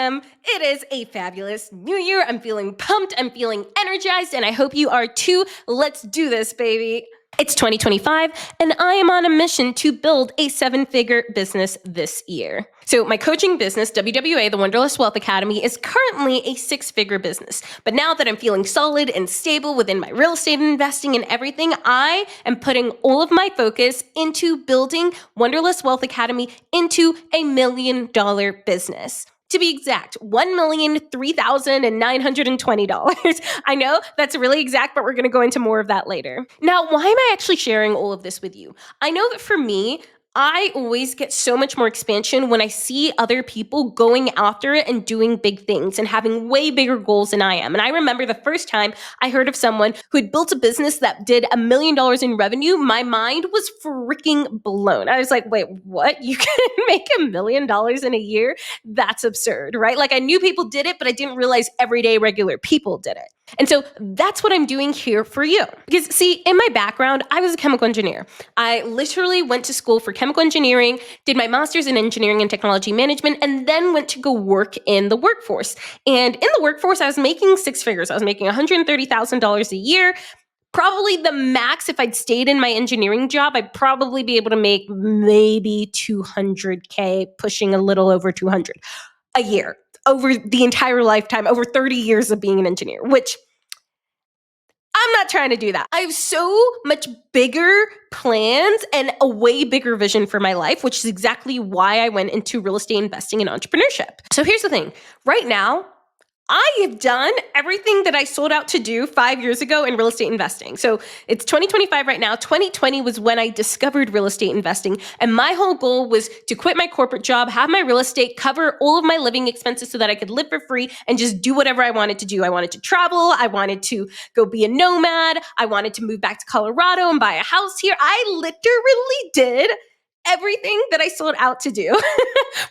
am. It is a fabulous new year. I'm feeling pumped. I'm feeling energized, and I hope you are too. Let's do this, baby. It's 2025, and I am on a mission to build a 7-figure business this year. So my coaching business, WWA, the Wanderlust Wealth Academy, is currently a 6-figure business. But now that I'm feeling solid and stable within my real estate investing and everything, I am putting all of my focus into building Wanderlust Wealth Academy into a $1 million business. To be exact, $1,003,920. I know that's really exact, but we're going to go into more of that later. Now, why am I actually sharing all of this with you? I know that for me, I always get so much more expansion when I see other people going after it and doing big things and having way bigger goals than I am. And I remember the first time I heard of someone who had built a business that did $1 million in revenue, my mind was freaking blown. I was like, wait, what? You can make $1 million in a year? That's absurd, right? Like I knew people did it, but I didn't realize everyday regular people did it. And so that's what I'm doing here for you. Because see, in my background, I was a chemical engineer. I literally went to school for chemical engineering, did my master's in engineering and technology management, and then went to go work in the workforce. And in the workforce, I was making 6 figures. I was making $130,000 a year. Probably the max, if I'd stayed in my engineering job, I'd probably be able to make maybe $200K, pushing a little over 200 a year over the entire lifetime, over 30 years of being an engineer, which I'm not trying to do that. I have so much bigger plans and a way bigger vision for my life, which is exactly why I went into real estate investing and entrepreneurship. So here's the thing. Right now, I have done everything that I sold out to do 5 years ago in real estate investing. So it's 2025 right now. 2020 was when I discovered real estate investing. And my whole goal was to quit my corporate job, have my real estate, cover all of my living expenses so that I could live for free and just do whatever I wanted to do. I wanted to travel. I wanted to go be a nomad. I wanted to move back to Colorado and buy a house here. I literally did everything that I sold out to do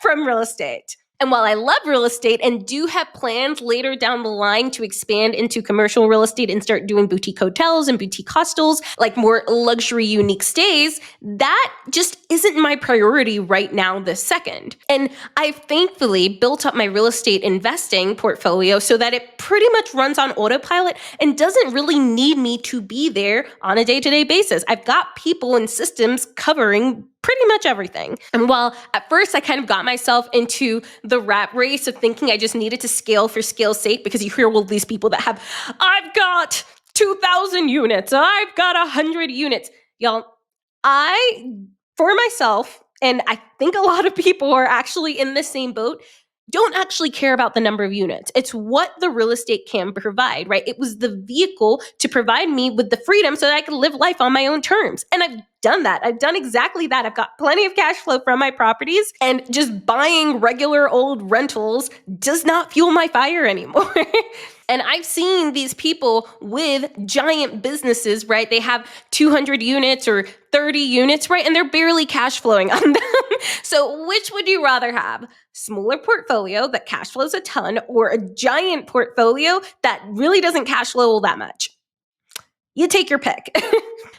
from real estate. And while I love real estate and do have plans later down the line to expand into commercial real estate and start doing boutique hotels and boutique hostels, like more luxury, unique stays, that just isn't my priority right now this second. And I've thankfully built up my real estate investing portfolio so that it pretty much runs on autopilot and doesn't really need me to be there on a day-to-day basis. I've got people and systems covering pretty much everything. And while at first I kind of got myself into the rat race of thinking I just needed to scale for scale's sake, because you hear all these people that have, I've got 2,000 units, I've got 100 units. Y'all, for myself, and I think a lot of people are actually in the same boat, don't actually care about the number of units. It's what the real estate can provide, right? It was the vehicle to provide me with the freedom so that I could live life on my own terms. And I've done that. I've done exactly that. I've got plenty of cash flow from my properties, and just buying regular old rentals does not fuel my fire anymore. And I've seen these people with giant businesses, right? They have 200 units or 30 units, right? And they're barely cash flowing on them. So which would you rather have? Smaller portfolio that cash flows a ton, or a giant portfolio that really doesn't cash flow all that much? You take your pick.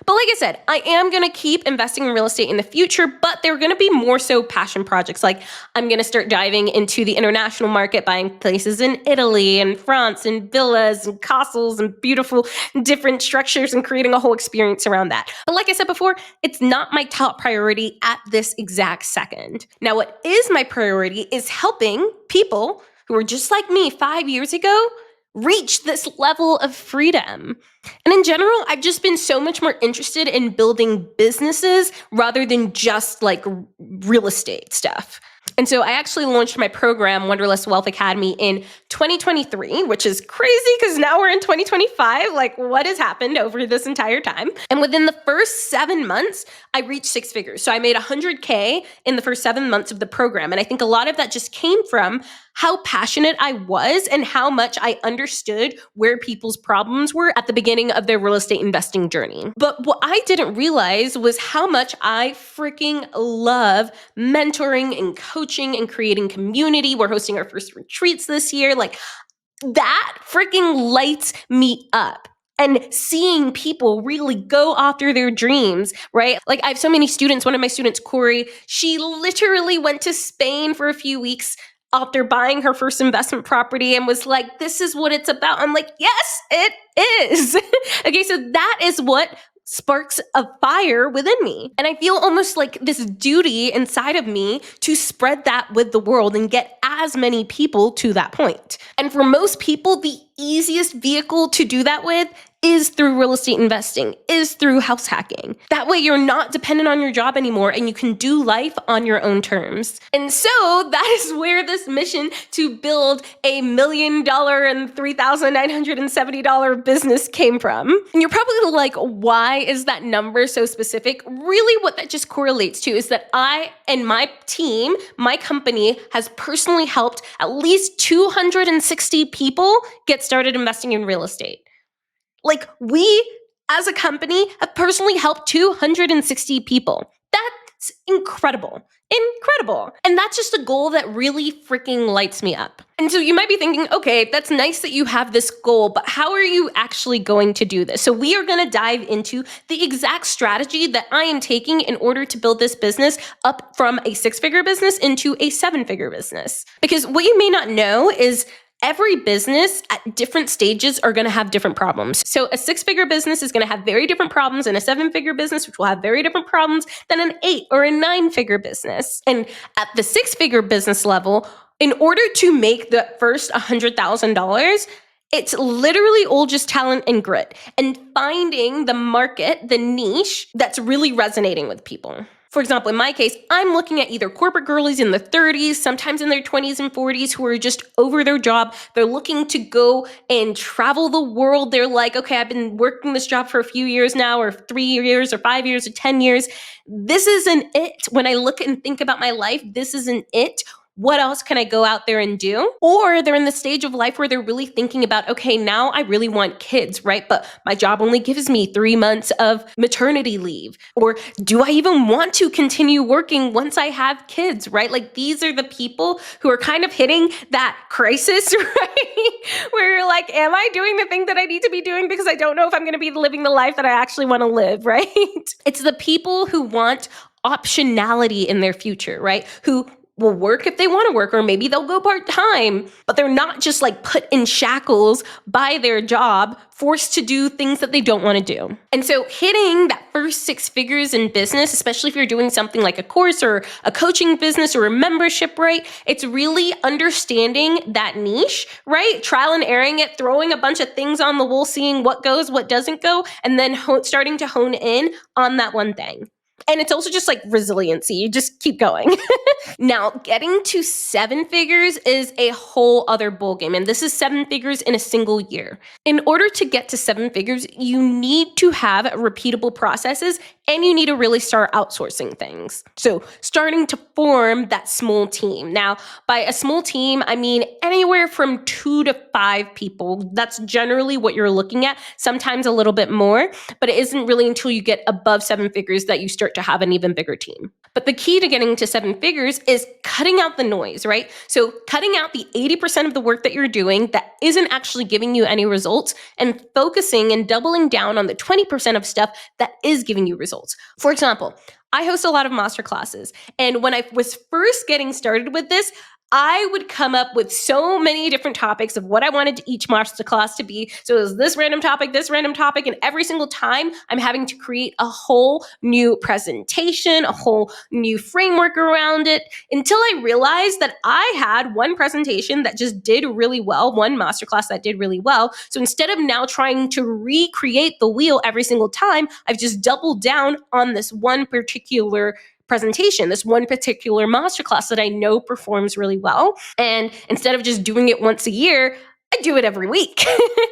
But like I said, I am going to keep investing in real estate in the future, but they're going to be more so passion projects. Like I'm going to start diving into the international market, buying places in Italy and France and villas and castles and beautiful different structures and creating a whole experience around that. But like I said before, it's not my top priority at this exact second. Now, what is my priority is helping people who are just like me 5 years ago reach this level of freedom. And in general, I've just been so much more interested in building businesses rather than just like real estate stuff. And so I actually launched my program, Wanderlust Wealth Academy, in 2023, which is crazy because now we're in 2025. Like, what has happened over this entire time? And within the first 7 months, I reached 6 figures. So I made $100K in the first 7 months of the program. And I think a lot of that just came from how passionate I was and how much I understood where people's problems were at the beginning of their real estate investing journey. But what I didn't realize was how much I freaking love mentoring and coaching and creating community. We're hosting our first retreats this year. Like that freaking lights me up. And seeing people really go after their dreams, right? Like I have so many students. One of my students, Corey, she literally went to Spain for a few weeks after buying her first investment property and was like, this is what it's about. I'm like, yes, it is. Okay, so that is what sparks a fire within me. And I feel almost like this duty inside of me to spread that with the world and get as many people to that point. And for most people, the easiest vehicle to do that with is through real estate investing, is through house hacking. That way you're not dependent on your job anymore and you can do life on your own terms. And so that is where this mission to build $1 million and $3,970 business came from. And you're probably like, why is that number so specific? Really what that just correlates to is that I and my team, my company has personally helped at least 260 people get started investing in real estate. Like we, as a company, have personally helped 260 people. That's incredible. Incredible. And that's just a goal that really freaking lights me up. And so you might be thinking, okay, that's nice that you have this goal, but how are you actually going to do this? So we are going to dive into the exact strategy that I am taking in order to build this business up from a 6-figure business into a 7-figure business. Because what you may not know is every business at different stages are going to have different problems. So a 6-figure business is going to have very different problems, and a 7-figure business, which will have very different problems than an 8 or a 9-figure business. And at the 6-figure business level, in order to make the first $100,000, it's literally all just talent and grit and finding the market, the niche that's really resonating with people. For example, in my case, I'm looking at either corporate girlies in their 30s, sometimes in their 20s and 40s who are just over their job. They're looking to go and travel the world. They're like, okay, I've been working this job for a few years now, or 3 years, or 5 years, or 10 years. This isn't it. When I look and think about my life, this isn't it. What else can I go out there and do? Or they're in the stage of life where they're really thinking about, okay, now I really want kids, right? But my job only gives me 3 months of maternity leave. Or do I even want to continue working once I have kids, right? Like these are the people who are kind of hitting that crisis, right? Where you're like, am I doing the thing that I need to be doing because I don't know if I'm going to be living the life that I actually want to live, right? It's the people who want optionality in their future, right? Who will work if they want to work, or maybe they'll go part-time, but they're not just like put in shackles by their job, forced to do things that they don't want to do. And so hitting that first 6 figures in business, especially if you're doing something like a course or a coaching business or a membership, right? It's really understanding that niche, right? Trial and erroring it, throwing a bunch of things on the wall, seeing what goes, what doesn't go, and then starting to hone in on that one thing. And it's also just like resiliency. You just keep going. Now, getting to 7 figures is a whole other ballgame. And this is 7 figures in a single year. In order to get to 7 figures, you need to have repeatable processes and you need to really start outsourcing things. So starting to form that small team. Now, by a small team, I mean anywhere from 2 to 5 people. That's generally what you're looking at, sometimes a little bit more, but it isn't really until you get above 7 figures that you start to have an even bigger team. But the key to getting to 7 figures is cutting out the noise, right? So cutting out the 80% of the work that you're doing that isn't actually giving you any results and focusing and doubling down on the 20% of stuff that is giving you results. For example, I host a lot of masterclasses. And when I was first getting started with this, I would come up with so many different topics of what I wanted each masterclass to be. So it was this random topic, and every single time I'm having to create a whole new presentation, a whole new framework around it, until I realized that I had one presentation that just did really well, one masterclass that did really well. So instead of now trying to recreate the wheel every single time, I've just doubled down on this one particular presentation, this one particular masterclass that I know performs really well. And instead of just doing it once a year, I do it every week,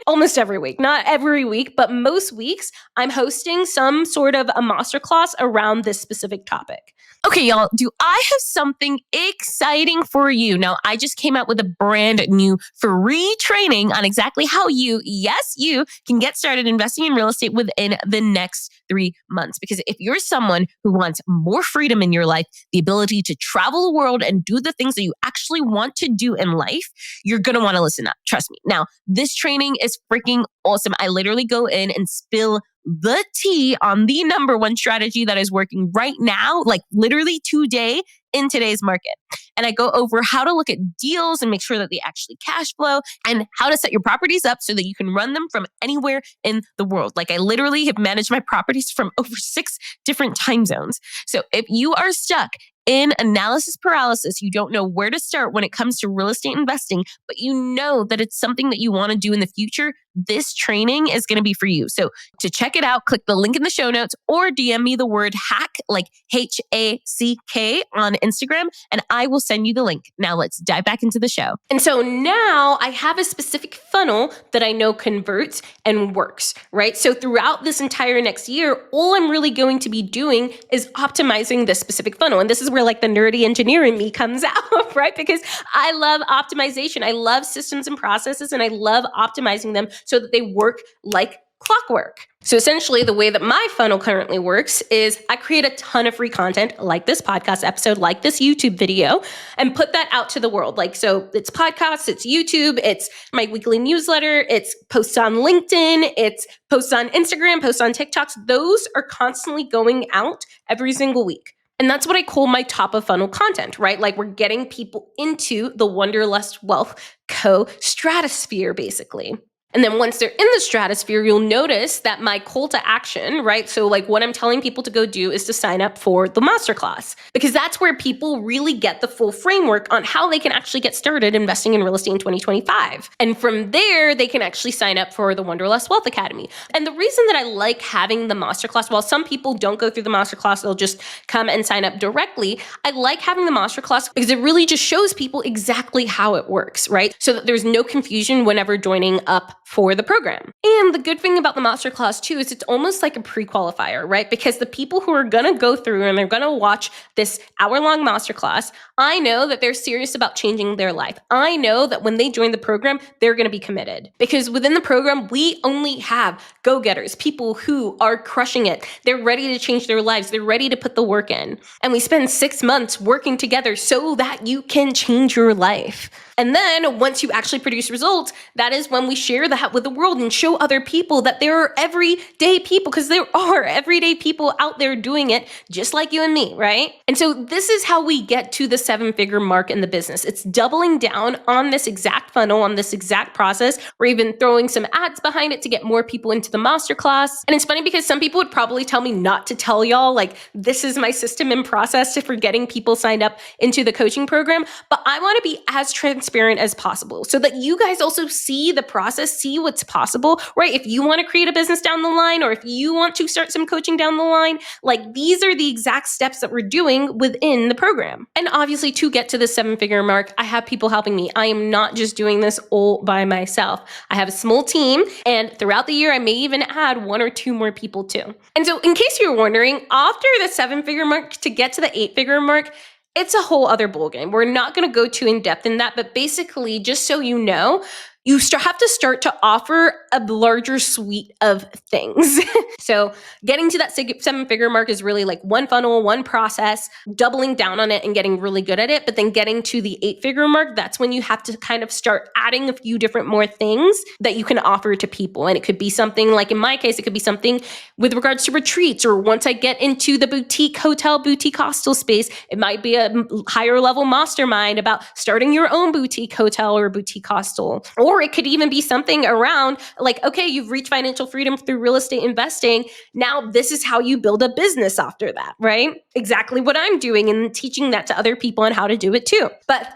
almost every week, not every week, but most weeks I'm hosting some sort of a masterclass around this specific topic. Okay, y'all, do I have something exciting for you? Now, I just came out with a brand new free training on exactly how you, yes, you can get started investing in real estate within the next 3 months. Because if you're someone who wants more freedom in your life, the ability to travel the world and do the things that you actually want to do in life, you're going to want to listen up. Trust me. Now, this training is freaking awesome. I literally go in and spill the tea on the number one strategy that is working right now, like literally today in today's market. And I go over how to look at deals and make sure that they actually cash flow, and how to set your properties up so that you can run them from anywhere in the world. Like, I literally have managed my properties from over 6 different time zones. So if you are stuck in analysis paralysis, you don't know where to start when it comes to real estate investing, but you know that it's something that you want to do in the future, this training is going to be for you. So to check it out, click the link in the show notes or DM me the word hack, like HACK, on Instagram, and I will send you the link. Now let's dive back into the show. And so now I have a specific funnel that I know converts and works, right? So throughout this entire next year, all I'm really going to be doing is optimizing this specific funnel. And this is where like the nerdy engineer in me comes out, right? Because I love optimization. I love systems and processes, and I love optimizing them so that they work like clockwork. So essentially, the way that my funnel currently works is I create a ton of free content like this podcast episode, like this YouTube video, and put that out to the world. Like, so it's podcasts, it's YouTube, it's my weekly newsletter, it's posts on LinkedIn, it's posts on Instagram, posts on TikToks. Those are constantly going out every single week. And that's what I call my top of funnel content, right? Like, we're getting people into the Wanderlust Wealth Co. stratosphere, basically. And then once they're in the stratosphere, you'll notice that my call to action, right? So like, what I'm telling people to go do is to sign up for the masterclass, because that's where people really get the full framework on how they can actually get started investing in real estate in 2025. And from there, they can actually sign up for the Wanderlust Wealth Academy. And the reason that I like having the masterclass, while some people don't go through the masterclass, they'll just come and sign up directly, I like having the masterclass because it really just shows people exactly how it works, right? So that there's no confusion whenever joining up for the program. And the good thing about the masterclass too is it's almost like a pre-qualifier, right? Because the people who are gonna go through and they're gonna watch this hour-long masterclass, I know that they're serious about changing their life. I know that when they join the program, they're gonna be committed. Because within the program, we only have go-getters, people who are crushing it. They're ready to change their lives. They're ready to put the work in. And we spend 6 months working together so that you can change your life. And then once you actually produce results, that is when we share that with the world and show other people that there are everyday people, because there are everyday people out there doing it just like you and me, right? And so this is how we get to the 7-figure mark in the business. It's doubling down on this exact funnel, on this exact process. We're even throwing some ads behind it to get more people into the masterclass. And it's funny because some people would probably tell me not to tell y'all, like, this is my system and process for getting people signed up into the coaching program. But I want to be as transparent as possible so that you guys also see the process, see what's possible, right? If you want to create a business down the line, or if you want to start some coaching down the line, like, these are the exact steps that we're doing within the program. And obviously, to get to the 7-figure mark, I have people helping me. I am not just doing this all by myself. I have a small team, and throughout the year, I may even add 1 or 2 more people too. And so in case you're wondering, after the 7-figure mark, to get to the 8-figure mark, it's a whole other ballgame. We're not going to go too in depth in that, but basically, just so you know, you have to start to offer a larger suite of things. So getting to that 7-figure mark is really like one funnel, one process, doubling down on it and getting really good at it. But then getting to the 8-figure mark, that's when you have to kind of start adding a few different more things that you can offer to people. And it could be something like, in my case, it could be something with regards to retreats, or once I get into the boutique hotel, boutique hostel space, it might be a higher level mastermind about starting your own boutique hotel or boutique hostel. Or it could even be something around like, okay, you've reached financial freedom through real estate investing. Now this is how you build a business after that, right? Exactly what I'm doing, and teaching that to other people on how to do it too. But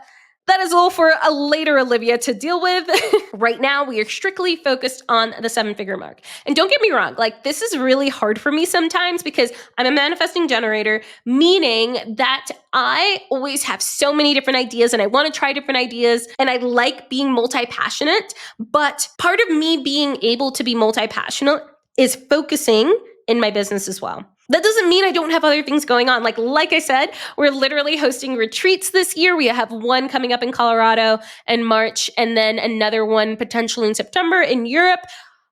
that is all for a later Olivia to deal with. Right now, we are strictly focused on the 7-figure mark. And don't get me wrong, like, this is really hard for me sometimes because I'm a manifesting generator, meaning that I always have so many different ideas and I want to try different ideas, and I like being multi-passionate. But part of me being able to be multi-passionate is focusing in my business as well. That doesn't mean I don't have other things going on. Like I said, we're literally hosting retreats this year. We have one coming up in Colorado in March, and then another one potentially in September in Europe.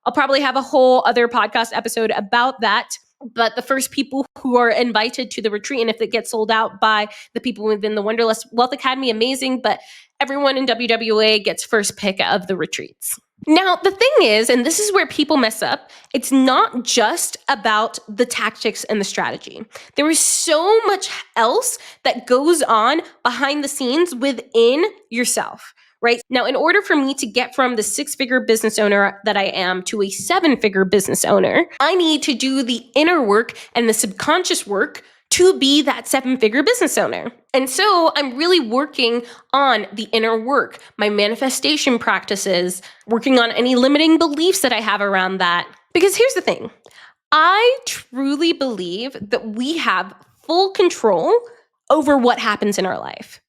I'll probably have a whole other podcast episode about that. But the first people who are invited to the retreat, and if it gets sold out by the people within the Wanderlust Wealth Academy, amazing. But everyone in WWA gets first pick of the retreats. Now, the thing is, and this is where people mess up, it's not just about the tactics and the strategy. There is so much else that goes on behind the scenes within yourself, right? Now, in order for me to get from the 6-figure business owner that I am to a 7-figure business owner, I need to do the inner work and the subconscious work to be that 7-figure business owner. And so I'm really working on the inner work, my manifestation practices, working on any limiting beliefs that I have around that. Because here's the thing, I truly believe that we have full control over what happens in our life.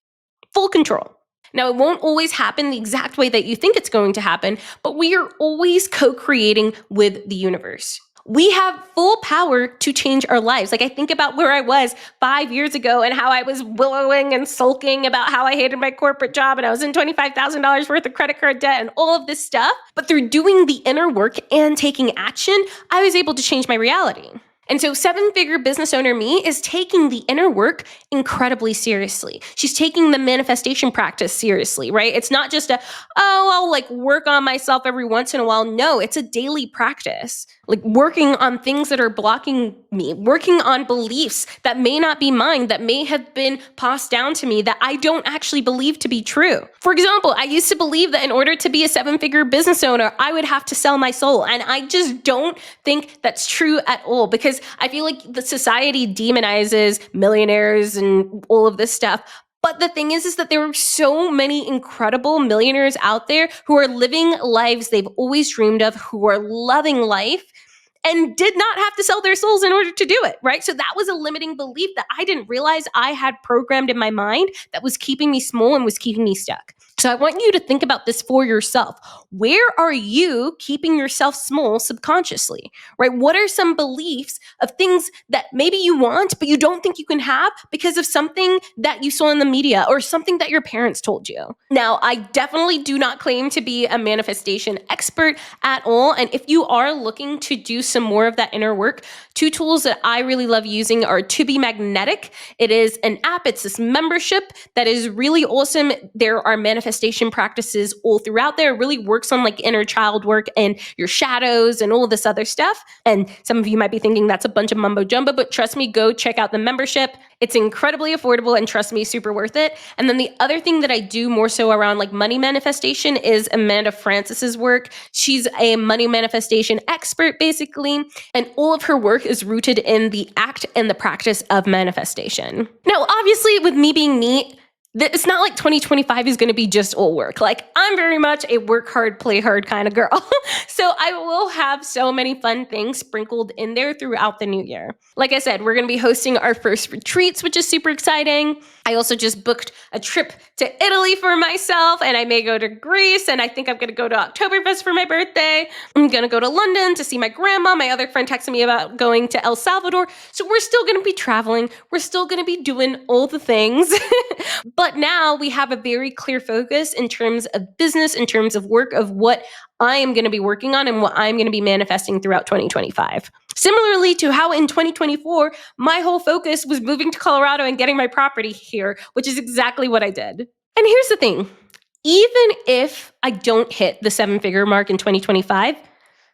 Full control. Now, it won't always happen the exact way that you think it's going to happen, but we are always co-creating with the universe. We have full power to change our lives. Like, I think about where I was 5 years ago and how I was wallowing and sulking about how I hated my corporate job and I was in $25,000 worth of credit card debt and all of this stuff. But through doing the inner work and taking action, I was able to change my reality. And so 7-figure business owner me is taking the inner work incredibly seriously. She's taking the manifestation practice seriously, right? It's not just I'll like work on myself every once in a while. No, it's a daily practice. Like working on things that are blocking me, working on beliefs that may not be mine, that may have been passed down to me that I don't actually believe to be true. For example, I used to believe that in order to be a 7-figure business owner, I would have to sell my soul. And I just don't think that's true at all, because I feel like the society demonizes millionaires and all of this stuff. But the thing is that there are so many incredible millionaires out there who are living lives they've always dreamed of, who are loving life and did not have to sell their souls in order to do it, right? So that was a limiting belief that I didn't realize I had programmed in my mind that was keeping me small and was keeping me stuck. So I want you to think about this for yourself. Where are you keeping yourself small subconsciously, right? What are some beliefs of things that maybe you want, but you don't think you can have because of something that you saw in the media or something that your parents told you? Now, I definitely do not claim to be a manifestation expert at all. And if you are looking to do some more of that inner work, 2 tools that I really love using are To Be Magnetic. It is an app. It's this membership that is really awesome. There are manifestation practices all throughout there. It really works on like inner child work and your shadows and all this other stuff. And some of you might be thinking that's a bunch of mumbo jumbo, but trust me, go check out the membership. It's incredibly affordable and trust me, super worth it. And then the other thing that I do more so around like money manifestation is Amanda Francis's work. She's a money manifestation expert basically, and all of her work is rooted in the act and the practice of manifestation. Now, obviously with me being me, it's not like 2025 is going to be just all work. Like, I'm very much a work hard, play hard kind of girl. So I will have so many fun things sprinkled in there throughout the new year. Like I said, we're going to be hosting our first retreats, which is super exciting. I also just booked a trip to Italy for myself, and I may go to Greece, and I think I'm going to go to Oktoberfest for my birthday. I'm going to go to London to see my grandma. My other friend texted me about going to El Salvador. So we're still going to be traveling. We're still going to be doing all the things. But now we have a very clear focus in terms of business, in terms of work, of what I am going to be working on and what I'm going to be manifesting throughout 2025. Similarly to how in 2024, my whole focus was moving to Colorado and getting my property here, which is exactly what I did. And here's the thing, even if I don't hit the 7-figure mark in 2025,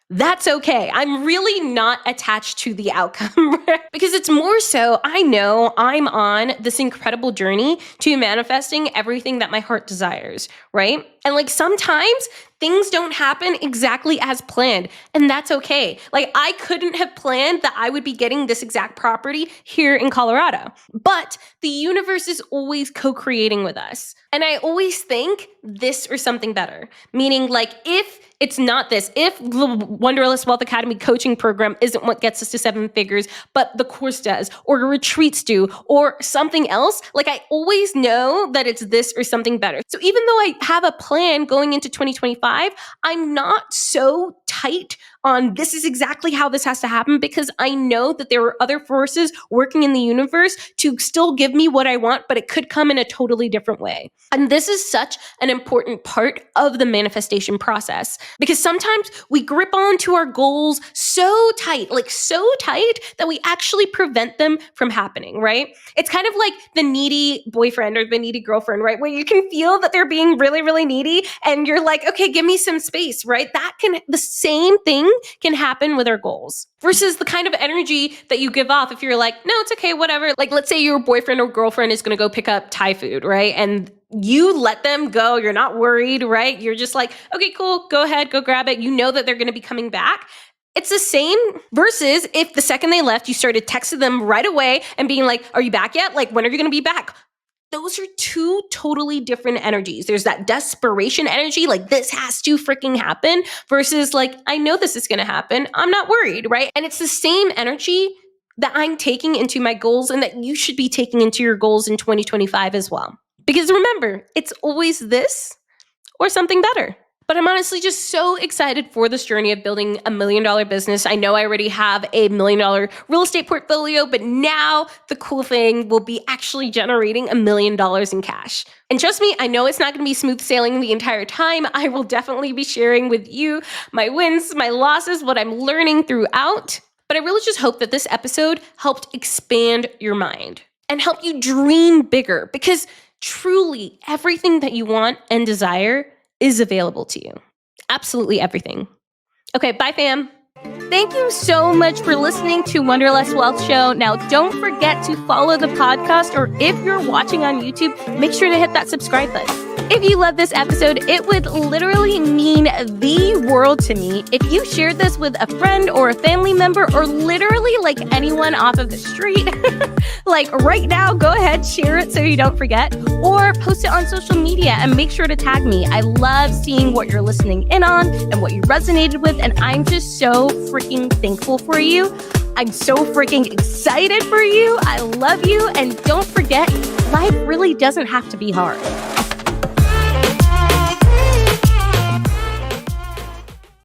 that's okay. I'm really not attached to the outcome because it's more so I know I'm on this incredible journey to manifesting everything that my heart desires, right? And like sometimes things don't happen exactly as planned, and that's okay. Like I couldn't have planned that I would be getting this exact property here in Colorado, but the universe is always co-creating with us. And I always think this or something better, meaning like if it's not this, if the Wanderlust Wealth Academy coaching program isn't what gets us to 7 figures, but the course does, or retreats do, or something else, like I always know that it's this or something better. So even though I have a plan going into 2025, I'm not so tight on this is exactly how this has to happen, because I know that there are other forces working in the universe to still give me what I want, but it could come in a totally different way. And this is such an important part of the manifestation process, because sometimes we grip onto our goals so tight, like so tight that we actually prevent them from happening, right? It's kind of like the needy boyfriend or the needy girlfriend, right? Where you can feel that they're being really, really needy and you're like, okay, give me some space, right? The same thing can happen with our goals versus the kind of energy that you give off if you're like, no, it's okay, whatever. Like, let's say your boyfriend or girlfriend is going to go pick up Thai food, right? And you let them go. You're not worried, right? You're just like, okay, cool, go ahead, go grab it. You know that they're going to be coming back. It's the same versus if the second they left, you started texting them right away and being like, are you back yet? Like, when are you going to be back? Those are two totally different energies. There's that desperation energy, like this has to freaking happen, versus like, I know this is going to happen. I'm not worried, right? And it's the same energy that I'm taking into my goals and that you should be taking into your goals in 2025 as well. Because remember, it's always this or something better. But I'm honestly just so excited for this journey of building $1 million business. I know I already have a $1 million real estate portfolio, but now the cool thing will be actually generating $1 million in cash. And trust me, I know it's not going to be smooth sailing the entire time. I will definitely be sharing with you my wins, my losses, what I'm learning throughout. But I really just hope that this episode helped expand your mind and help you dream bigger, because truly everything that you want and desire is available to you. Absolutely everything. Okay, bye fam. Thank you so much for listening to Wanderlust Wealth Show. Now, don't forget to follow the podcast, or if you're watching on YouTube, make sure to hit that subscribe button. If you love this episode, it would literally mean the world to me if you shared this with a friend or a family member, or literally like anyone off of the street. Like right now, go ahead, share it so you don't forget, or post it on social media and make sure to tag me. I love seeing what you're listening in on and what you resonated with, and I'm just so freaking thankful for you. I'm so freaking excited for you. I love you, and don't forget, life really doesn't have to be hard.